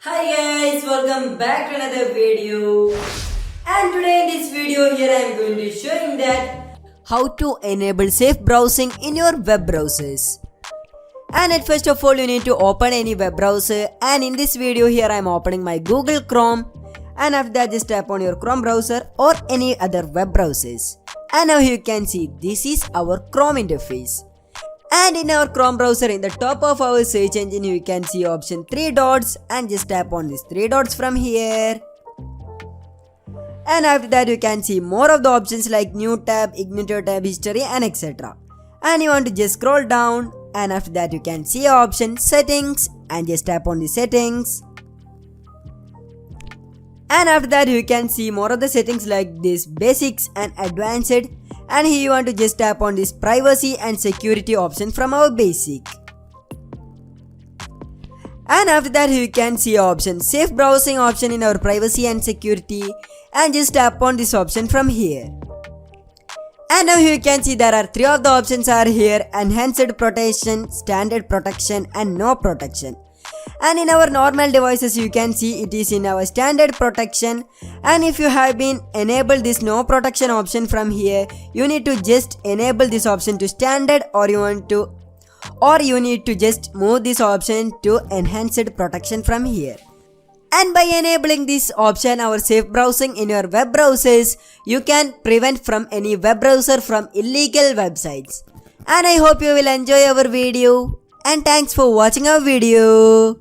Hi guys, welcome back to another video. And today in this video here I am going to showing that how to enable safe browsing in your web browsers. And at first of all you need to open any web browser, and in this video here I am opening my Google Chrome, and after that just tap on your Chrome browser or any other web browsers. And now you can see this is our Chrome interface. And in our Chrome browser, in the top of our search engine, you can see option 3 dots, and just tap on these 3 dots from here. And after that you can see more of the options like new tab, ignore tab, history and etc. And you want to just scroll down, and after that you can see option settings, and just tap on the settings. And after that you can see more of the settings like this basics and advanced, and here you want to just tap on this privacy and security option from our basic. And after that you can see option safe browsing option in our privacy and security, and just tap on this option from here. And now you can see there are 3 of the options are here: enhanced protection, standard protection and no protection. And in our normal devices you can see it is in our standard protection, and if you have been enabled this no protection option from here, you need to just enable this option to standard, or you need to just move this option to enhanced protection from here. And by enabling this option, our safe browsing in your web browsers, you can prevent from any web browser from illegal websites. And I hope you will enjoy our video, and thanks for watching our video.